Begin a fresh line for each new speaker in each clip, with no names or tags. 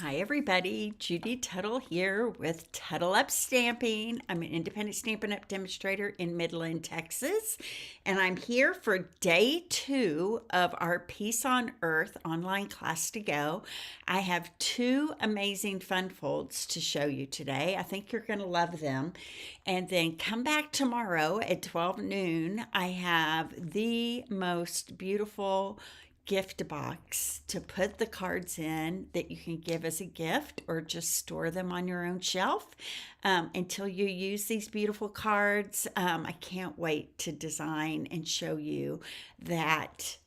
Hi everybody, Judy Tuttle here with Tuttle Up Stamping. I'm an independent Stampin' Up demonstrator in Midland, Texas, and I'm here for day 2 of our Peace on Earth online class to go. I have 2 amazing fun folds to show you today. I think you're going to love them. And then come back tomorrow at 12 noon. I have the most beautiful gift box to put the cards in that you can give as a gift or just store them on your own shelf until you use these beautiful cards. I can't wait to design and show you that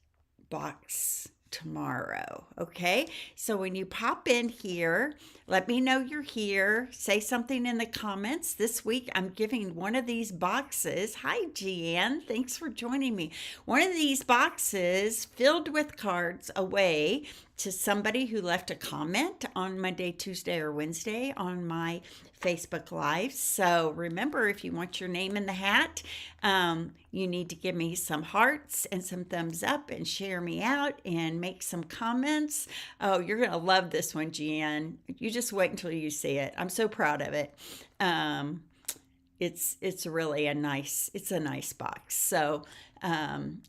box tomorrow. Okay, so when you pop in here, let me know you're here. Say something in the comments. This week I'm giving one of these boxes. Hi Jeanne, thanks for joining me. One of these boxes filled with cards away to somebody who left a comment on Monday, Tuesday, or Wednesday on my Facebook Live. So remember, if you want your name in the hat, you need to give me some hearts and some thumbs up and share me out and make some comments. Oh, you're going to love this one, Jeanne. You just wait until you see it. I'm so proud of it. It's really a nice box. So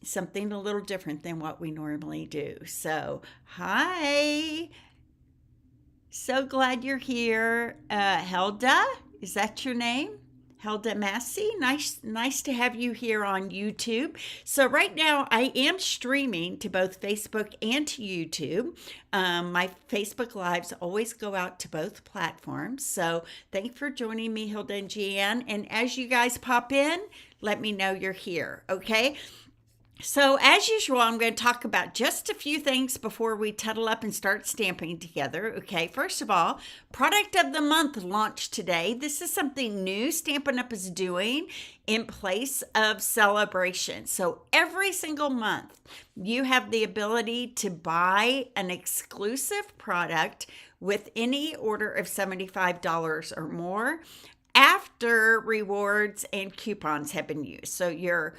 something a little different than what we normally do. So hi, so glad you're here. Helda, is that your name? Helda Massey, nice to have you here on YouTube. So right now I am streaming to both Facebook and to YouTube. My Facebook Lives always go out to both platforms. So thanks for joining me, Hilda and Jeanne. And as you guys pop in, let me know you're here, okay? So as usual, I'm going to talk about just a few things before we tuttle up and start stamping together. Okay, first of all, Product of the Month launched today. This is something new Stampin' Up is doing in place of celebration. So every single month, you have the ability to buy an exclusive product with any order of $75 or more after rewards and coupons have been used. So your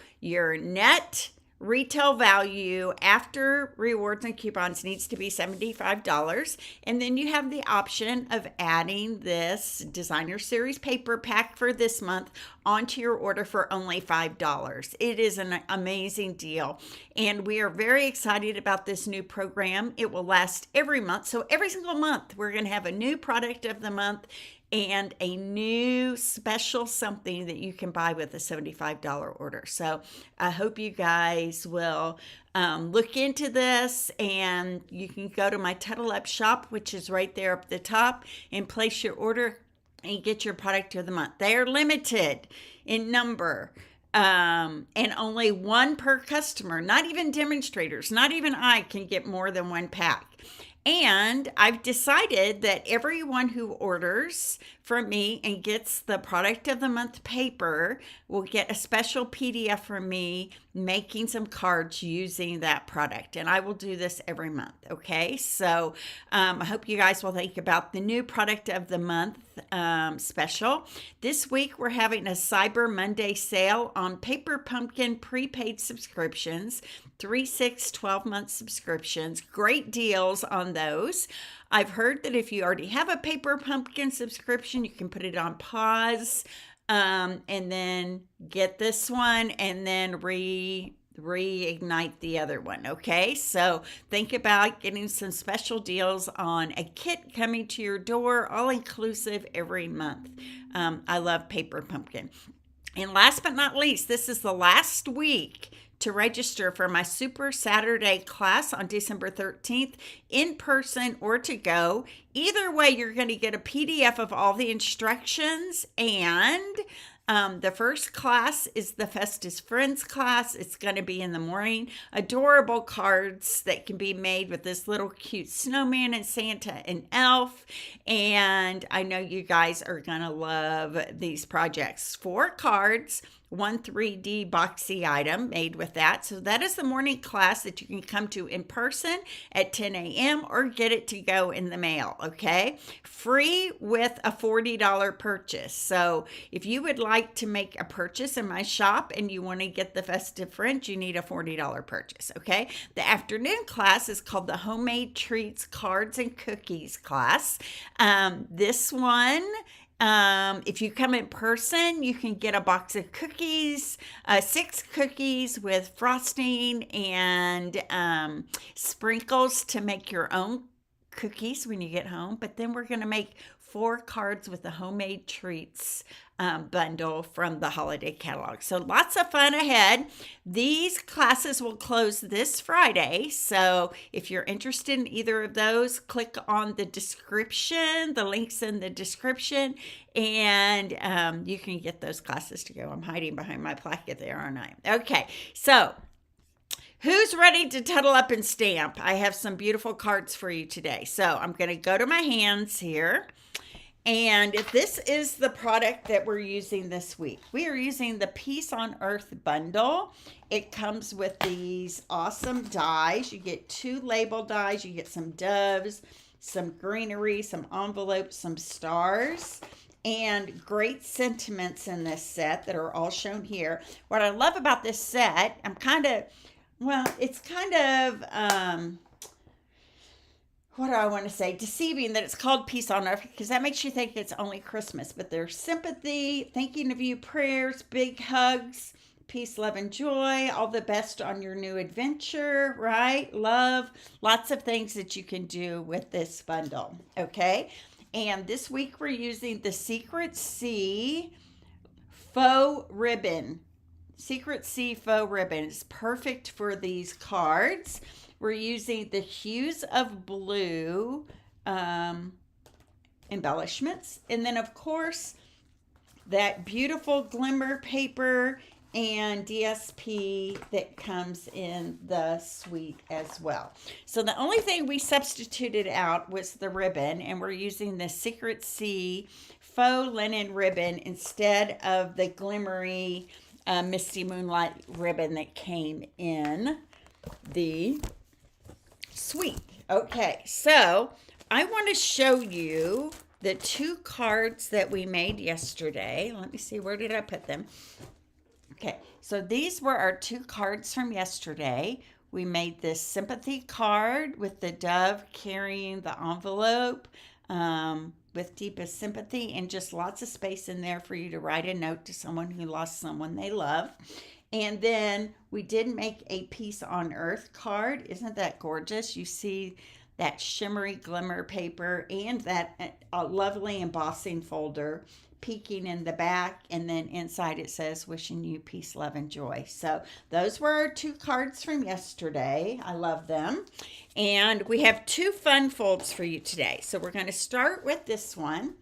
net retail value after rewards and coupons needs to be $75. And then you have the option of adding this designer series paper pack for this month onto your order for only $5. It is an amazing deal. And we are very excited about this new program. It will last every month. So every single month, we're going to have a new product of the month and a new special something that you can buy with a $75 order. So I hope you guys will look into this, and you can go to my Tuttle Up shop, which is right there up the top, and place your order and get your product of the month. They are limited in number. And only one per customer, not even demonstrators, not even I can get more than one pack. And I've decided that everyone who orders from me and gets the Product of the Month paper will get a special PDF from me making some cards using that product. And I will do this every month, okay? So I hope you guys will think about the new Product of the Month special. This week we're having a Cyber Monday sale on Paper Pumpkin prepaid subscriptions, 3, 6, 12-month subscriptions. Great deals on those. I've heard that if you already have a Paper Pumpkin subscription, you can put it on pause and then get this one and then reignite the other one. Okay, so think about getting some special deals on a kit coming to your door, all inclusive every month. I love Paper Pumpkin. And last but not least, this is the last week to register for my Super Saturday class on December 13th, in person or to go. Either way, you're going to get a PDF of all the instructions, and the first class is the Festus Friends class. It's going to be in the morning. Adorable cards that can be made with this little cute snowman and Santa and elf. And I know you guys are going to love these projects. 4 cards, one 3D boxy item made with that. So that is the morning class that you can come to in person at 10 a.m. or get it to go in the mail, okay? Free with a $40 purchase. So if you would like to make a purchase in my shop and you want to get the festive fringe, you need a $40 purchase, okay? The afternoon class is called the Homemade Treats, Cards, and Cookies class. This one, if you come in person, you can get a box of cookies, 6 cookies with frosting and sprinkles to make your own cookies when you get home. But then we're going to make 4 cards with the Homemade Treats bundle from the holiday catalog. So lots of fun ahead. These classes will close this Friday. So if you're interested in either of those, click on the description, the links in the description, and you can get those classes to go. I'm hiding behind my placket there, aren't I? Okay, so who's ready to tuddle up and stamp? I have some beautiful cards for you today. So I'm going to go to my hands here. And this is the product that we're using this week. We are using the Peace on Earth bundle. It comes with these awesome dies. You get 2 label dies. You get some doves, some greenery, some envelopes, some stars, and great sentiments in this set that are all shown here. What I love about this set, it's kind of what do I want to say? Deceiving that it's called Peace on Earth, because that makes you think it's only Christmas. But there's sympathy, thinking of you prayers, big hugs, peace, love, and joy, all the best on your new adventure, right? Love, lots of things that you can do with this bundle, okay? And this week we're using the Secret Sea faux ribbon. Secret Sea faux ribbon is perfect for these cards. We're using the Hues of Blue embellishments. And then, of course, that beautiful glimmer paper and DSP that comes in the suite as well. So the only thing we substituted out was the ribbon, and we're using the Secret Sea faux linen ribbon instead of the glimmery Misty Moonlight ribbon that came in the suite. Okay, so I want to show you the 2 cards that we made yesterday. Let me see, where did I put them? Okay, so these were our 2 cards from yesterday. We made this sympathy card with the dove carrying the envelope with deepest sympathy, and just lots of space in there for you to write a note to someone who lost someone they love. And then we did make a Peace on Earth card. Isn't that gorgeous? You see that shimmery glimmer paper and that lovely embossing folder peeking in the back. And then inside it says, wishing you peace, love, and joy. So those were our 2 cards from yesterday. I love them. And we have 2 fun folds for you today. So we're going to start with this one.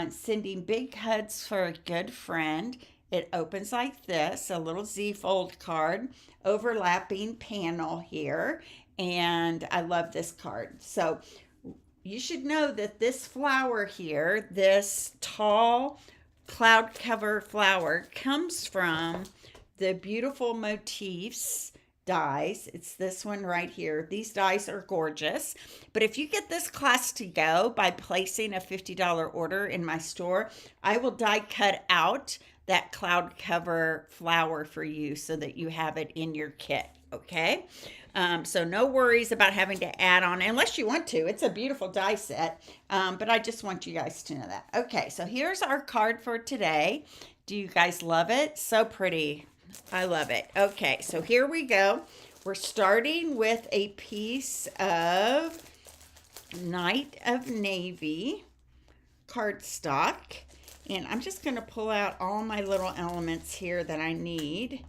Sending big hugs for a good friend. It opens like this, a little Z-fold card, overlapping panel here, and I love this card. So you should know that this flower here, this tall cloud cover flower, comes from the Beautiful Motifs dies. It's this one right here. These dies are gorgeous. But if you get this class to go by placing a $50 order in my store, I will die cut out that cloud cover flower for you so that you have it in your kit, okay? So no worries about having to add on, unless you want to. It's a beautiful die set, but I just want you guys to know that. Okay, so here's our card for today. Do you guys love it? So pretty. I love it. Okay, so here we go. We're starting with a piece of Night of Navy cardstock. And I'm just going to pull out all my little elements here that I need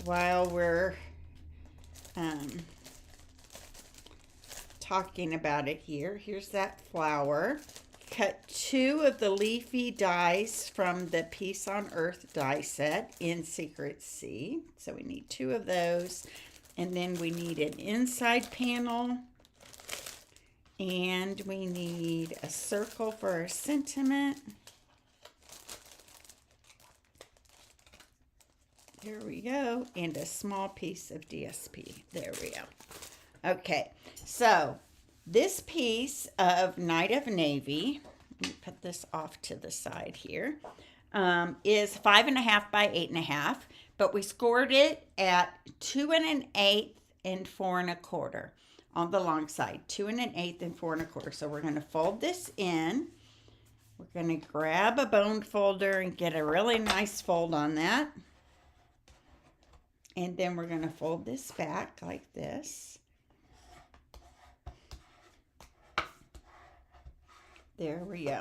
while we're talking about it here. Here's that flower. Cut 2 of the leafy dies from the Peace on Earth die set in Secret Sea. So we need 2 of those. And then we need an inside panel. And we need a circle for our sentiment. There we go. And a small piece of DSP. There we go. Okay, so this piece of Night of Navy, let me put this off to the side here, is 5.5 by 8.5, but we scored it at 2 1/8 and 4 1/4 on the long side, 2 1/8 and 4 1/4. So we're going to fold this in. We're going to grab a bone folder and get a really nice fold on that. And then we're going to fold this back like this. There we go.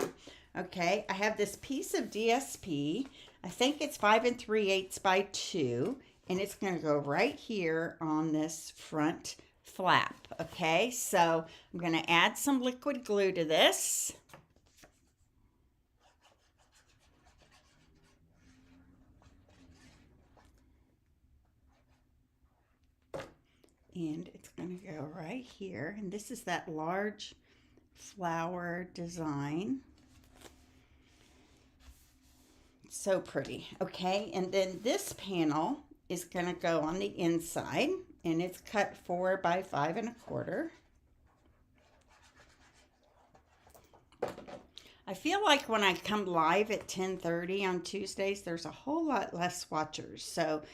Okay, I have this piece of DSP. I think it's 5 3/8 by 2, and it's going to go right here on this front flap. Okay, so I'm going to add some liquid glue to this. And it's going to go right here. And this is that large flower design. So pretty. Okay, and then this panel is going to go on the inside, and it's cut 4 by 5 1/4. I feel like when I come live at 10:30 on Tuesdays, there's a whole lot less watchers. So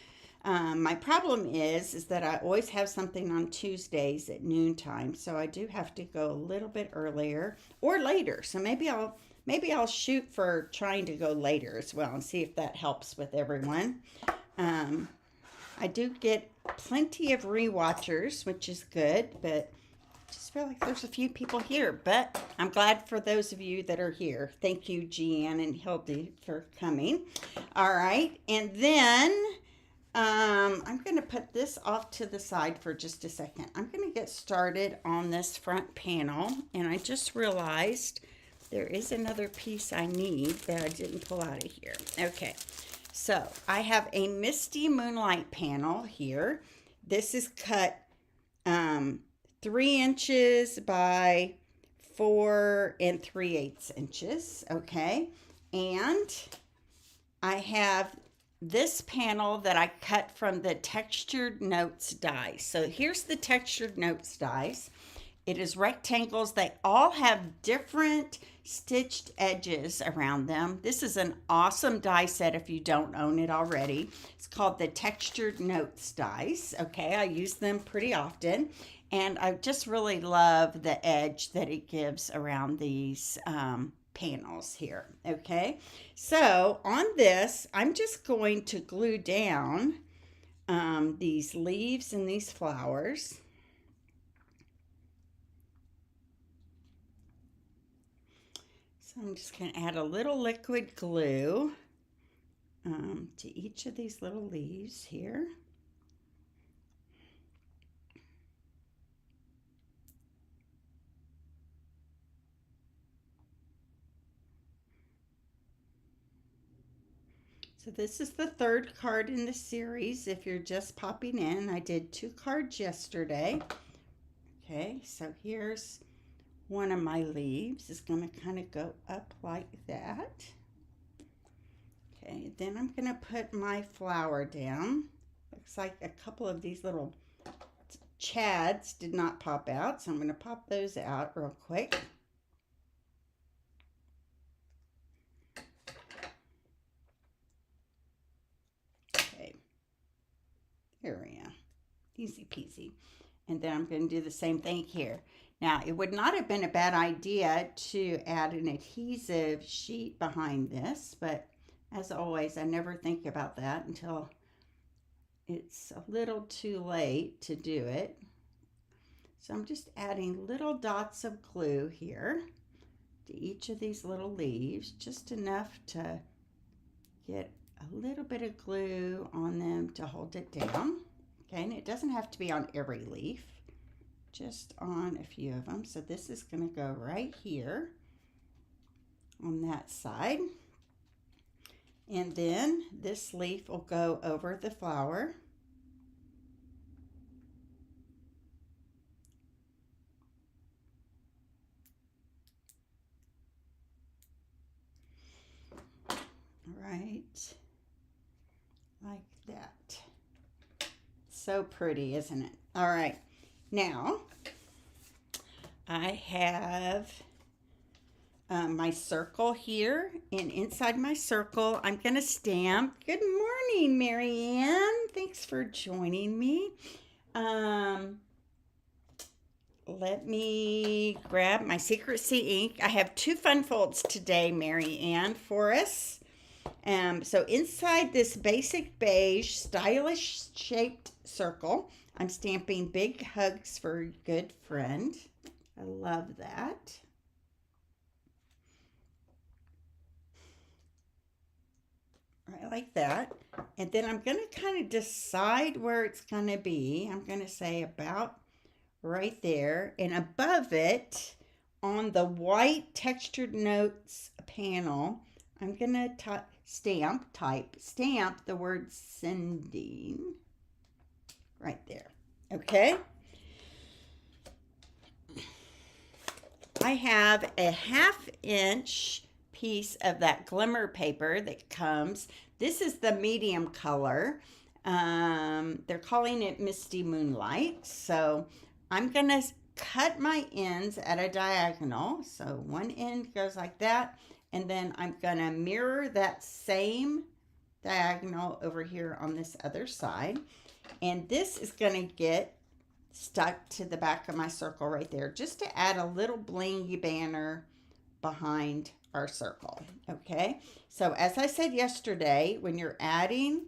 my problem is that I always have something on Tuesdays at noontime, so I do have to go a little bit earlier or later. So maybe I'll shoot for trying to go later as well and see if that helps with everyone. I do get plenty of rewatchers, which is good, but I just feel like there's a few people here. But I'm glad for those of you that are here. Thank you, Jeanne and Hildy, for coming. All right, and then I'm going to put this off to the side for just a second. I'm going to get started on this front panel, and I just realized there is another piece I need that I didn't pull out of here. Okay, so I have a Misty Moonlight panel here. This is cut 3 inches by 4 3/8 inches, okay? And I have this panel that I cut from the Textured Notes dies. So here's the Textured Notes dies. It is rectangles. They all have different stitched edges around them. This is an awesome die set if you don't own it already. It's called the Textured Notes dies. Okay, I use them pretty often. And I just really love the edge that it gives around these panels here. Okay, so on this, I'm just going to glue down these leaves and these flowers. So I'm just going to add a little liquid glue to each of these little leaves here. So this is the third card in the series. If you're just popping in, I did 2 cards yesterday. Okay, so here's one of my leaves. It's going to kind of go up like that. Okay, then I'm going to put my flower down. Looks like a couple of these little chads did not pop out, so I'm going to pop those out real quick. Okay, here we are. Easy peasy. And then I'm going to do the same thing here. Now, it would not have been a bad idea to add an adhesive sheet behind this, but as always, I never think about that until it's a little too late to do it. So I'm just adding little dots of glue here to each of these little leaves, just enough to get a little bit of glue on them to hold it down. Okay, and it doesn't have to be on every leaf, just on a few of them. So this is going to go right here on that side. And then this leaf will go over the flower. Right, like that. So pretty, isn't it? All right. Now, I have my circle here, and inside my circle, I'm going to stamp. Good morning, Marianne. Thanks for joining me. Let me grab my Secret Sea ink. I have 2 fun folds today, Marianne, for us. So inside this basic beige, stylish shaped circle, I'm stamping Big Hugs for a Good Friend. I love that. Right like that. And then I'm going to kind of decide where it's going to be. I'm going to say about right there. And above it, on the white textured notes panel, I'm going to stamp the word sending right there. Okay? I have a 1/2 inch piece of that glimmer paper that comes. This is the medium color. They're calling it Misty Moonlight. So I'm going to cut my ends at a diagonal. So one end goes like that. And then I'm going to mirror that same diagonal over here on this other side. And this is going to get stuck to the back of my circle right there, just to add a little blingy banner behind our circle. Okay, so as I said yesterday, when you're adding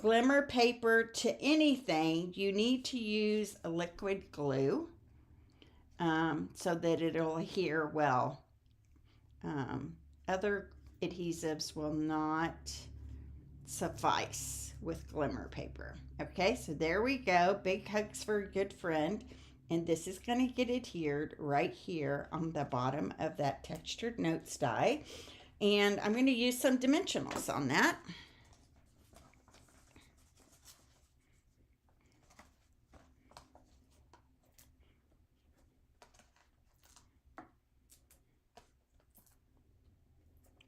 glimmer paper to anything, you need to use a liquid glue so that it'll adhere well. Other adhesives will not suffice with glimmer paper. Okay, so there we go. Big Hugs for a Good Friend. And this is going to get adhered right here on the bottom of that textured notes die. And I'm going to use some dimensionals on that.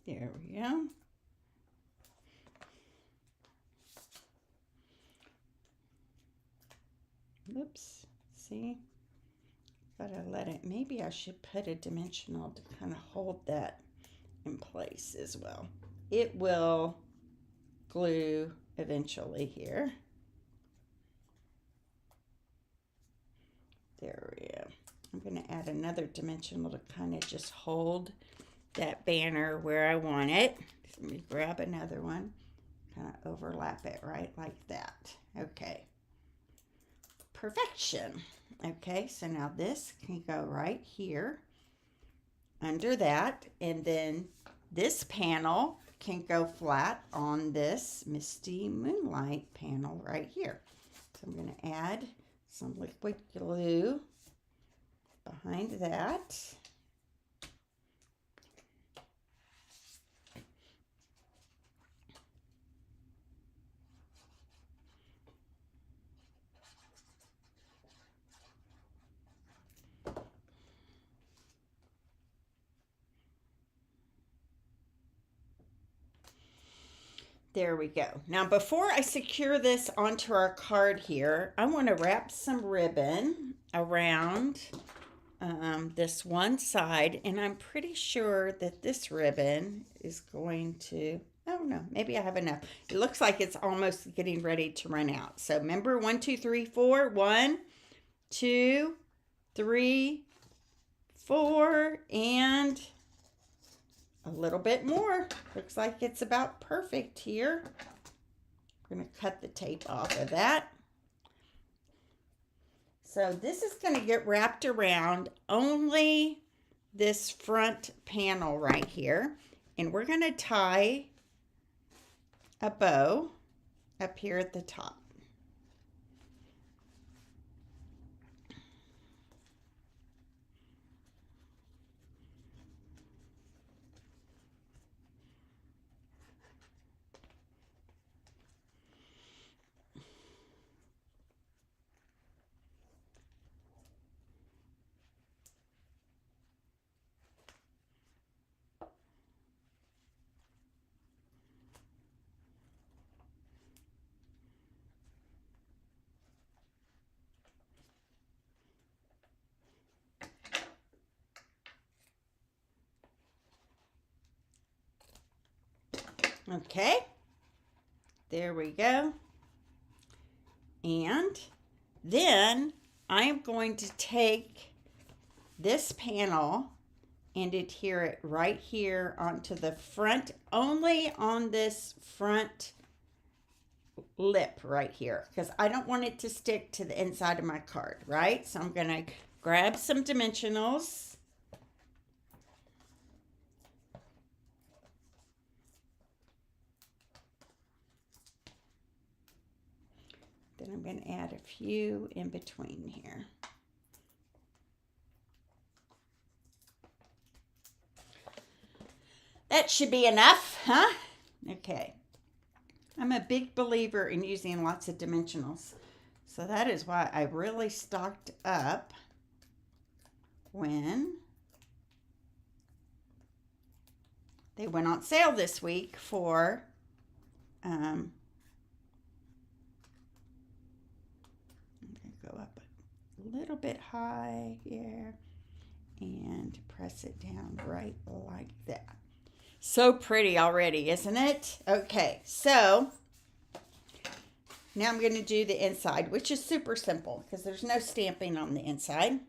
There we go. Oops, see? Gotta let it, maybe I should put a dimensional to kind of hold that in place as well. It will glue eventually here. There we go. I'm going to add another dimensional to kind of just hold that banner where I want it. Let me grab another one, kind of overlap it right like that. Okay. Perfection. Okay, so now this can go right here under that, and then this panel can go flat on this Misty Moonlight panel right here. So I'm going to add some liquid glue behind that. There we go. Now, before I secure this onto our card here, I want to wrap some ribbon around this one side, and I'm pretty sure that this ribbon is going to, I don't know, maybe I have enough. It looks like it's almost getting ready to run out. So remember, 1, 2, 3, 4. 1, 2, 3, 4, and a little bit more. Looks like it's about perfect here. I'm going to cut the tape off of that. So this is going to get wrapped around only this front panel right here. And we're going to tie a bow up here at the top. Okay, there we go. And then I am going to take this panel and adhere it right here onto the front, only on this front lip right here, because I don't want it to stick to the inside of my card, right? So I'm going to grab some dimensionals. Then I'm going to add a few in between here. That should be enough, huh? Okay. I'm a big believer in using lots of dimensionals. So that is why I really stocked up when they went on sale this week for I'm going to go up a little bit high here and press it down right like that. So pretty already, isn't it? Okay, so now I'm going to do the inside, which is super simple because there's no stamping on the inside.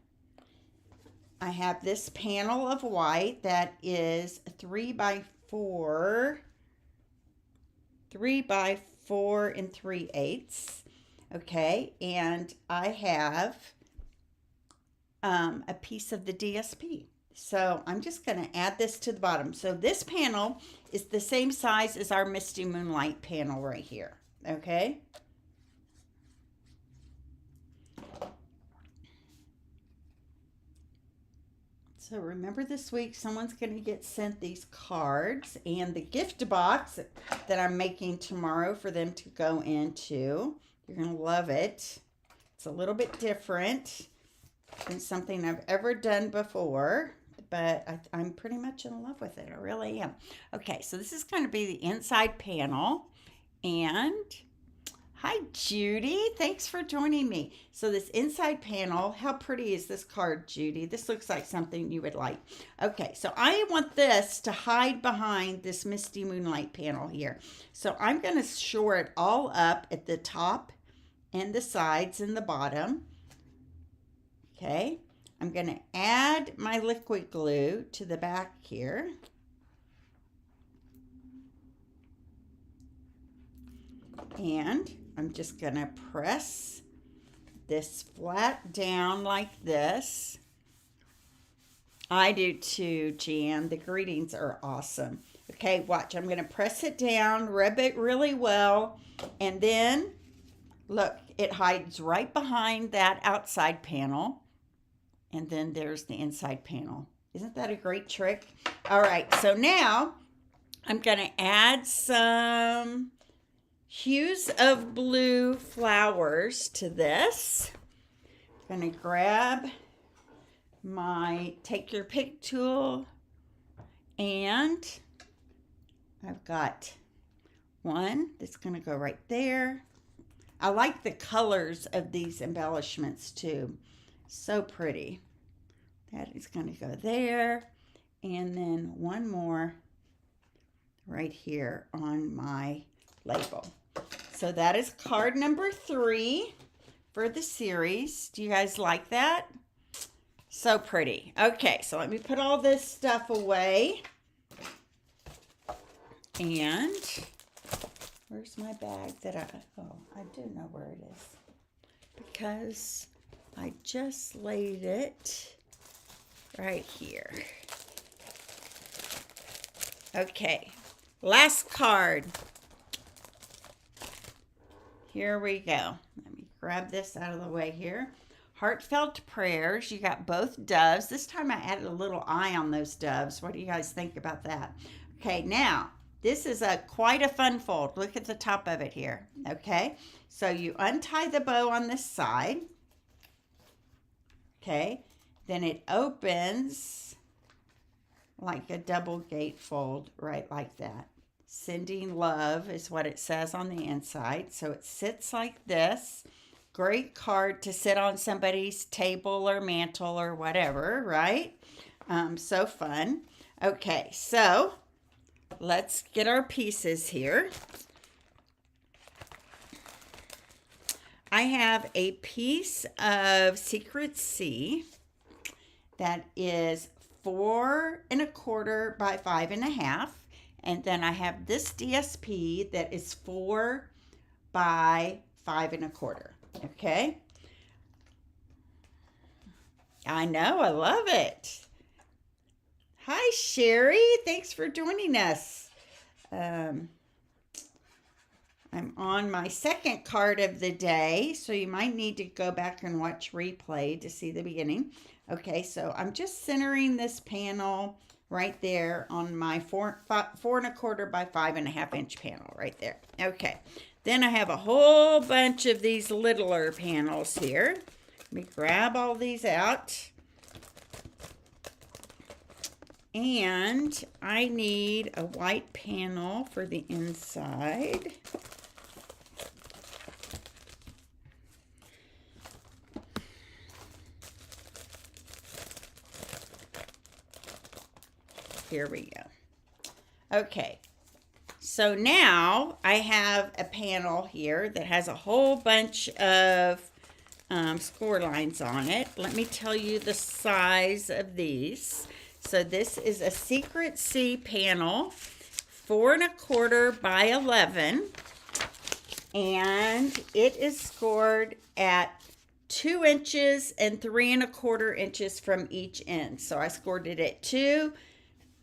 I have this panel of white that is 3 by 4 3/4 okay, and I have a piece of the DSP. So I'm just going to add this to the bottom. So this panel is the same size as our Misty Moonlight panel right here, okay? So remember, this week someone's going to get sent these cards and the gift box that I'm making tomorrow for them to go into. You're going to love it. It's a little bit different than something I've ever done before, but I'm pretty much in love with it. I really am. Okay, so this is going to be the inside panel. And hi, Judy. Thanks for joining me. So this inside panel, how pretty is this card, Judy? This looks like something you would like. Okay, so I want this to hide behind this Misty Moonlight panel here. So I'm going to shore it all up at the top and the sides and the bottom. Okay, I'm going to add my liquid glue to the back here. And I'm just going to press this flat down like this. I do too, Jan. The greetings are awesome. Okay, watch. I'm going to press it down, rub it really well, and then look, it hides right behind that outside panel. And then there's the inside panel. Isn't that a great trick? All right, so now I'm going to add some hues of blue flowers to this. I'm going to grab my Take Your Pick tool, and I've got one that's going to go right there. I like the colors of these embellishments too. So pretty. That is going to go there. And then one more right here on my label. So that is card number 3 for the series. Do you guys like that? So pretty. Okay, so let me put all this stuff away. And where's my bag that I do know where it is. Because I just laid it right here. Okay, last card. Here we go. Let me grab this out of the way here. Heartfelt prayers. You got both doves. This time I added a little eye on those doves. What do you guys think about that? Okay, now this is quite a fun fold. Look at the top of it here. Okay, so you untie the bow on this side. Okay, then it opens like a double gatefold, right like that. Sending love is what it says on the inside. So it sits like this. Great card to sit on somebody's table or mantle or whatever, right? So fun. Okay, so let's get our pieces here. I have a piece of Secret C that is 4 1/4 by 5 1/2. And then I have this DSP that is 4 by 5 1/4. Okay. I know, I love it. Hi, Sherry. Thanks for joining us. I'm on my second card of the day, so you might need to go back and watch replay to see the beginning. Okay, so I'm just centering this panel right there on my 4 1/4 by 5 1/2 inch panel right there. Okay, then I have a whole bunch of these littler panels here. Let me grab all these out. And I need a white panel for the inside. Here we go. Okay, so now I have a panel here that has a whole bunch of score lines on it. Let me tell you the size of these. So this is a Secret C panel, 4 1/4 by 11, and it is scored at 2 inches and 3 1/4 inches from each end. So I scored it at 2,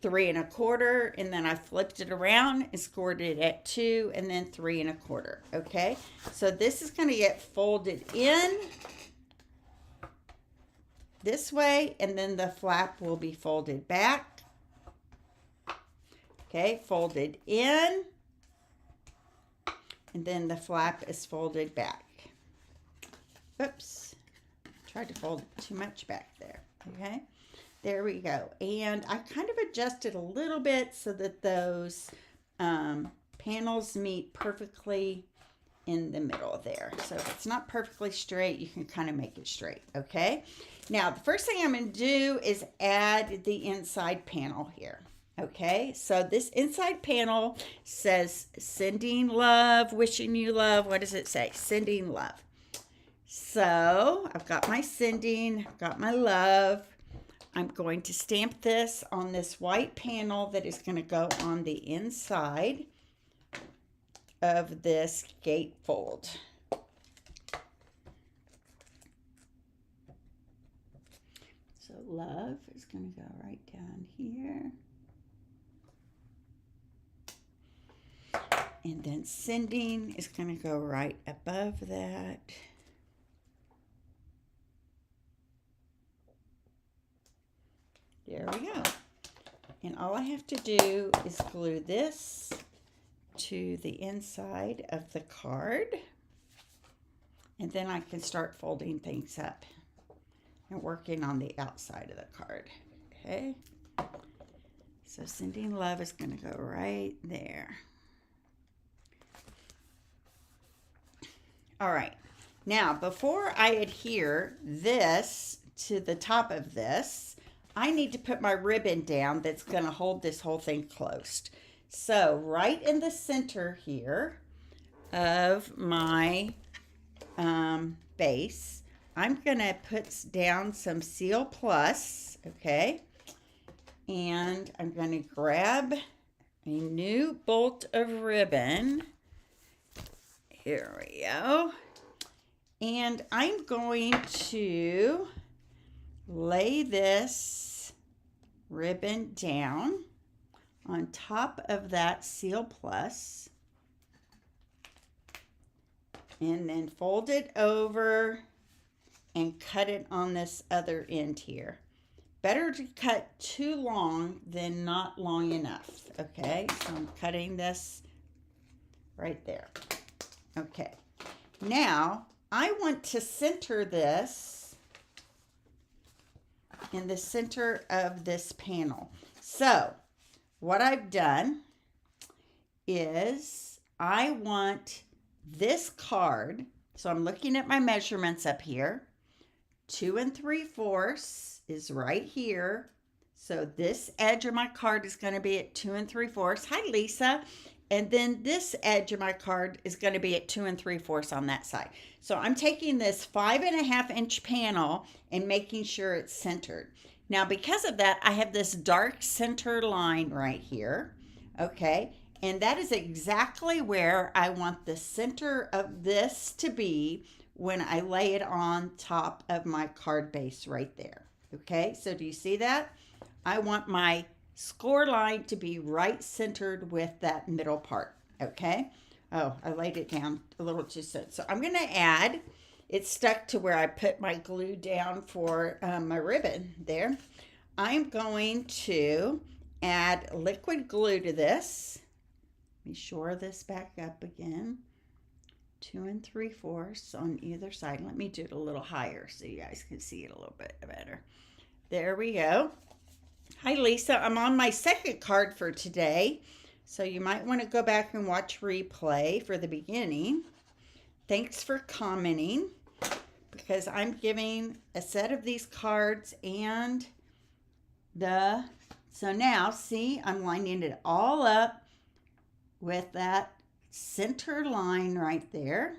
3 1/4, and then I flipped it around and scored it at 2 and then 3 1/4. Okay, so this is going to get folded in this way, and then the flap will be folded back. Okay, folded in, and then the flap is folded back. Oops, tried to fold too much back there. Okay, there we go. And I kind of adjusted a little bit so that those panels meet perfectly in the middle there. So if it's not perfectly straight, you can kind of make it straight. Okay, now the first thing I'm going to do is add the inside panel here. Okay, so this inside panel says sending love, wishing you love. What does it say? Sending love. So I've got my sending, I've got my love. I'm going to stamp this on this white panel that is going to go on the inside of this gatefold. So love is going to go right down here. And then sending is going to go right above that. There we go. And all I have to do is glue this to the inside of the card. And then I can start folding things up and working on the outside of the card. Okay. So sending love is going to go right there. All right. Now, before I adhere this to the top of this, I need to put my ribbon down that's going to hold this whole thing closed. So right in the center here of my base, I'm going to put down some Seal Plus, okay? And I'm going to grab a new bolt of ribbon. Here we go. And I'm going to lay this ribbon down on top of that Seal Plus, and then fold it over and cut it on this other end here. Better to cut too long than not long enough. Okay, so I'm cutting this right there. Okay, now I want to center this in the center of this panel. So what I've done is I want this card, so I'm looking at my measurements up here. 2 3/4 is right here. So this edge of my card is going to be at 2 3/4. Hi, Lisa. And then this edge of my card is going to be at 2 3/4 on that side. So I'm taking this 5.5-inch panel and making sure it's centered. Now, because of that, I have this dark center line right here. Okay. And that is exactly where I want the center of this to be when I lay it on top of my card base right there. Okay. So do you see that? I want my score line to be right centered with that middle part. Okay. Oh, I laid it down a little too soon. So I'm going to add, it's stuck to where I put my glue down for my ribbon there. I'm going to add liquid glue to this. Let me shore this back up again. 2 3/4 on either side. Let me do it a little higher so you guys can see it a little bit better. There we go. Hi, Lisa. I'm on my second card for today, so you might want to go back and watch replay for the beginning. Thanks for commenting, because I'm giving a set of these cards and so now, see, I'm lining it all up with that center line right there.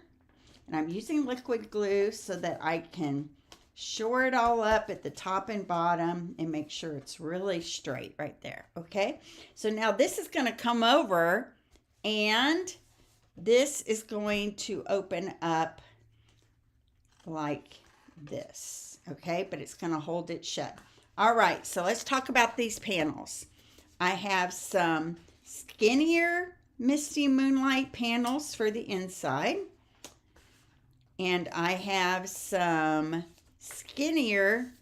And I'm using liquid glue so that I can shore it all up at the top and bottom and make sure it's really straight right there. Okay, so now this is going to come over and this is going to open up like this. Okay, but it's going to hold it shut. All right, so let's talk about these panels. I have some skinnier Misty Moonlight panels for the inside, and I have some skinnier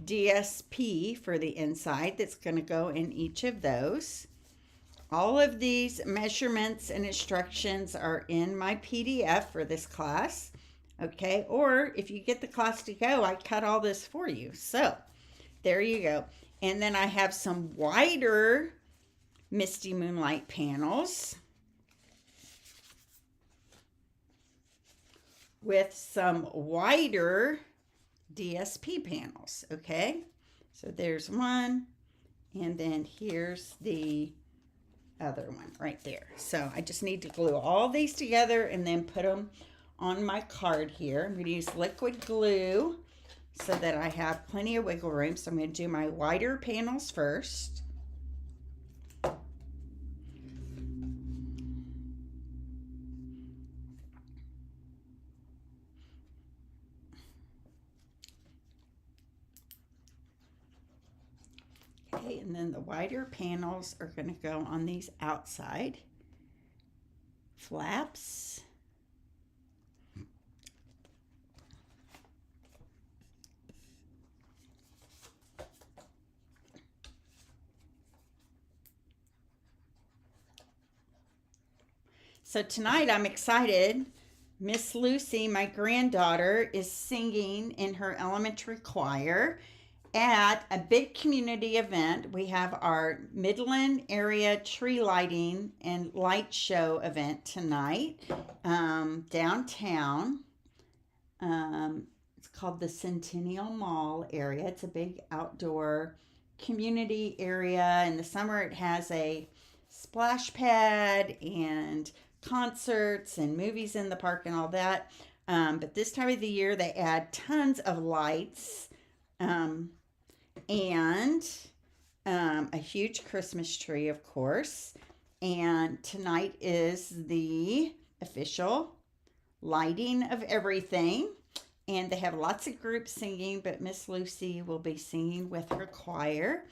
DSP for the inside that's going to go in each of those. All of these measurements and instructions are in my PDF for this class. Okay, or if you get the class to go, I cut all this for you. So there you go. And then I have some wider Misty Moonlight panels with some wider DSP panels. Okay, so there's one, and then here's the other one right there. So I just need to glue all these together and then put them on my card here. I'm going to use liquid glue so that I have plenty of wiggle room. So I'm going to do my wider panels first. Okay, and then the wider panels are going to go on these outside flaps. So tonight I'm excited. Miss Lucy, my granddaughter, is singing in her elementary choir at a big community event. We have our Midland area tree lighting and light show event tonight downtown. It's called the Centennial Mall area. It's a big outdoor community area. In the summer it has a splash pad and concerts and movies in the park and all that. But this time of the year they add tons of lights and a huge Christmas tree, of course. And tonight is the official lighting of everything. And they have lots of groups singing, but Miss Lucy will be singing with her choir.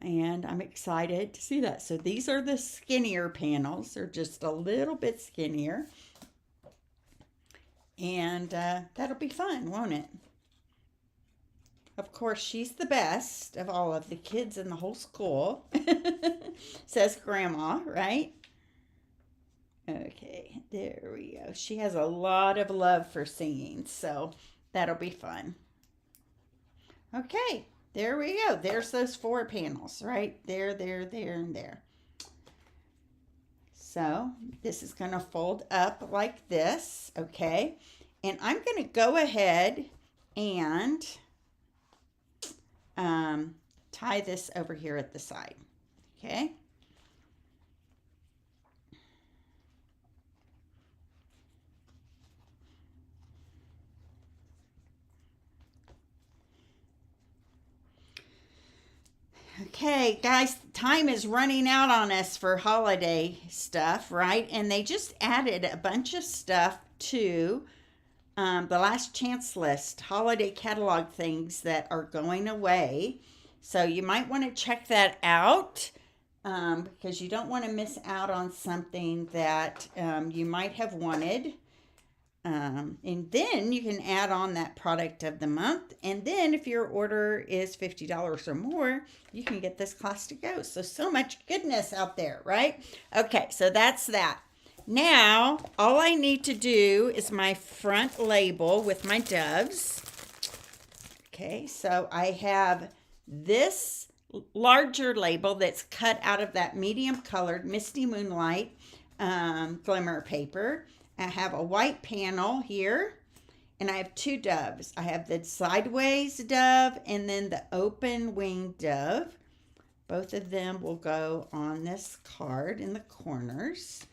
And I'm excited to see that. So these are the skinnier panels. They're just a little bit skinnier. And that'll be fun, won't it? Of course, she's the best of all of the kids in the whole school, says Grandma, right? Okay, there we go. She has a lot of love for singing, so that'll be fun. Okay, there we go. There's those 4 panels, right? There, and there. So this is going to fold up like this, okay? And I'm going to go ahead and tie this over here at the side. Okay. Okay, guys, time is running out on us for holiday stuff, right? And they just added a bunch of stuff to the last chance list, holiday catalog things that are going away. So you might want to check that out because you don't want to miss out on something that you might have wanted. And then you can add on that product of the month. And then if your order is $50 or more, you can get this class to go. So much goodness out there, right? Okay, so that's that. Now, all I need to do is my front label with my doves. Okay, so I have this larger label that's cut out of that medium colored Misty Moonlight glimmer paper. I have a white panel here, and I have two doves. I have the sideways dove and then the open winged dove. Both of them will go on this card in the corners.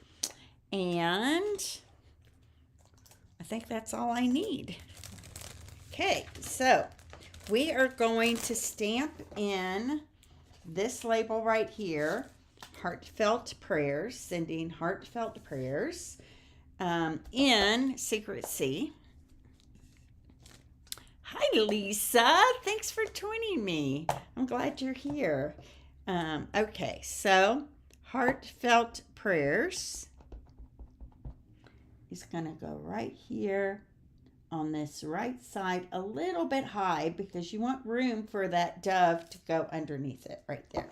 And I think that's all I need. Okay, so we are going to stamp in this label right here, heartfelt prayers, sending heartfelt prayers. In Secret C. Hi, Lisa. Thanks for joining me. I'm glad you're here. Okay, so heartfelt prayers is going to go right here on this right side, a little bit high because you want room for that dove to go underneath it right there.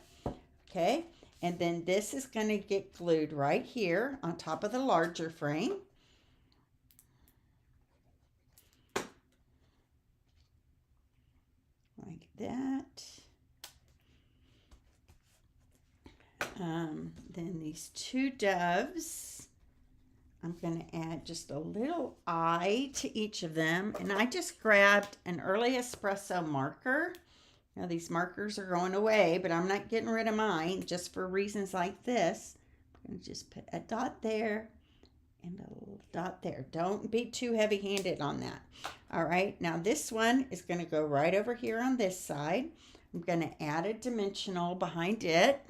Okay. And then this is going to get glued right here on top of the larger frame. Like that. Then these two doves, I'm going to add just a little eye to each of them. And I just grabbed an early espresso marker. Now these markers are going away, but I'm not getting rid of mine just for reasons like this. I'm going to just put a dot there and a little dot there. Don't be too heavy-handed on that. All right, now this one is going to go right over here on this side. I'm going to add a dimensional behind it.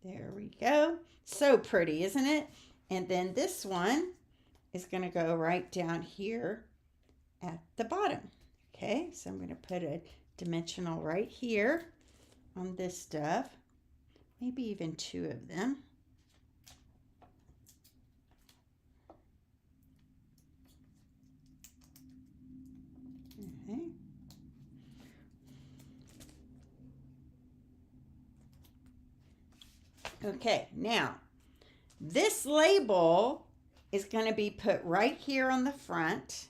There we go. So pretty, isn't it? And then this one is going to go right down here at the bottom. Okay, so I'm going to put a dimensional right here on this dove. Maybe even two of them. Okay. Okay, now this label is going to be put right here on the front,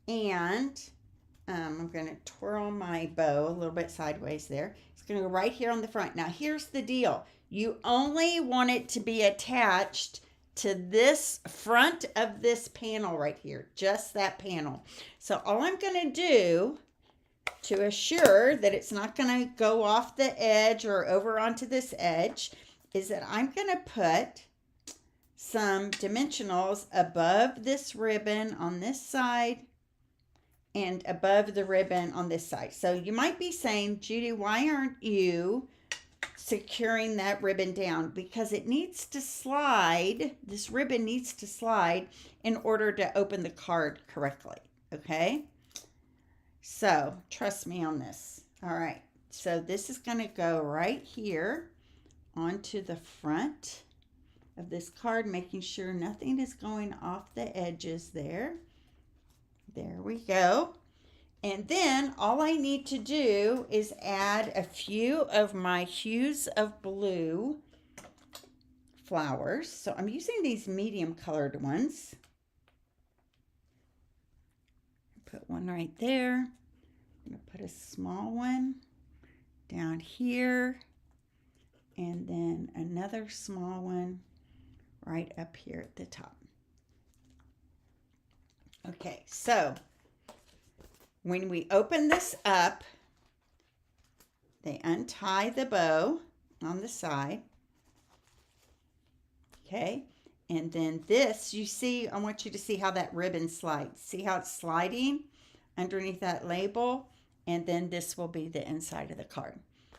and I'm going to twirl my bow a little bit sideways there. It's going to go right here on the front. Now here's the deal. You only want it to be attached to this front of this panel right here, just that panel. So all I'm going to do to assure that it's not going to go off the edge or over onto this edge is that I'm going to put some dimensionals above this ribbon on this side and above the ribbon on this side. So you might be saying, Judy, why aren't you securing that ribbon down? Because it needs to slide, this ribbon needs to slide in order to open the card correctly, okay? So trust me on this. All right, so this is going to go right here onto the front of this card, making sure nothing is going off the edges there. There we go. And then all I need to do is add a few of my hues of blue flowers. So I'm using these medium colored ones. Put one right there. I'm going to put a small one down here. And then another small one right up here at the top. Okay, so when we open this up, they untie the bow on the side. Okay, and then this, you see, I want you to see how that ribbon slides. See how it's sliding underneath that label? And then this will be the inside of the card.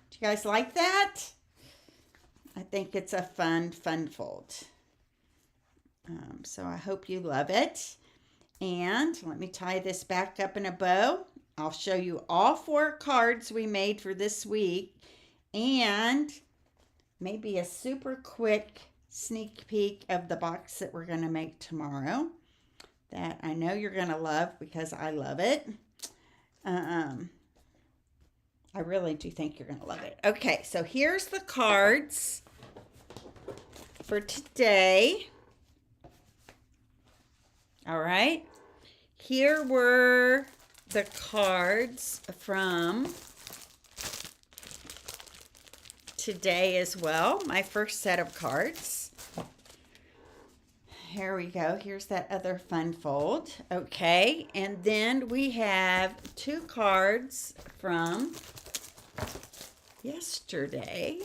Do you guys like that? I think it's a fun fold. So I hope you love it. And let me tie this back up in a bow. I'll show you all 4 cards we made for this week. And maybe a super quick sneak peek of the box that we're going to make tomorrow that I know you're going to love because I love it. I really do think you're going to love it. Okay, so here's the cards for today. All right. Here were the cards from today as well. My first set of cards. Here we go. Here's that other fun fold. Okay. And then we have 2 cards from yesterday.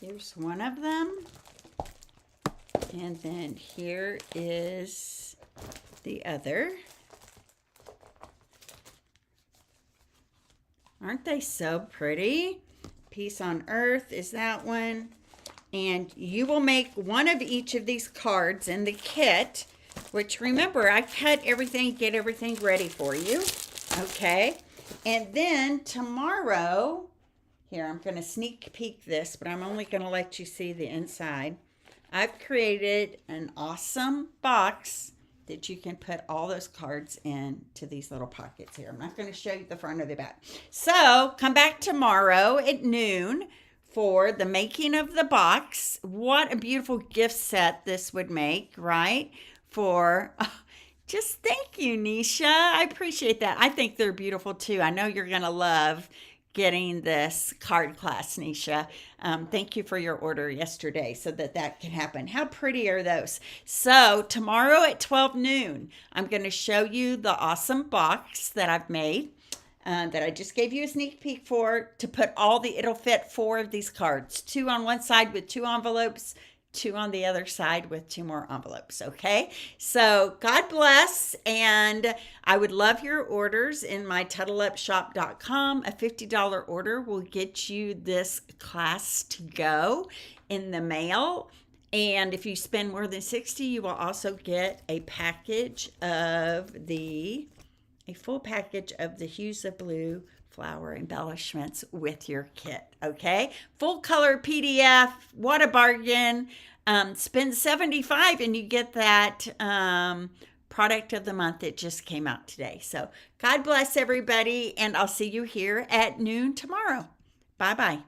Here's one of them. And then here is the other. Aren't they so pretty? Peace on Earth is that one. And you will make one of each of these cards in the kit, which remember, I cut everything, get everything ready for you. Okay. And then tomorrow, here, I'm going to sneak peek this, but I'm only going to let you see the inside. I've created an awesome box that you can put all those cards into these little pockets here. I'm not going to show you the front or the back. So come back tomorrow at noon for the making of the box. What a beautiful gift set this would make, right? Just thank you, Nisha. I appreciate that. I think they're beautiful too. I know you're going to love getting this card class, Nisha. Thank you for your order yesterday so that can happen. How pretty are those? So tomorrow at 12 noon, I'm going to show you the awesome box that I've made that I just gave you a sneak peek for to put it'll fit 4 of these cards. 2 on one side with 2 envelopes, 2 on the other side with 2 more envelopes, okay? So God bless, and I would love your orders in my TuttleUpShop.com. A $50 order will get you this class to go in the mail, and if you spend more than $60, you will also get a full package of the Hues of Blue flower embellishments with your kit, okay? Full color PDF, what a bargain. Spend $75 and you get that product of the month that just came out today. So God bless everybody, and I'll see you here at noon tomorrow. Bye-bye.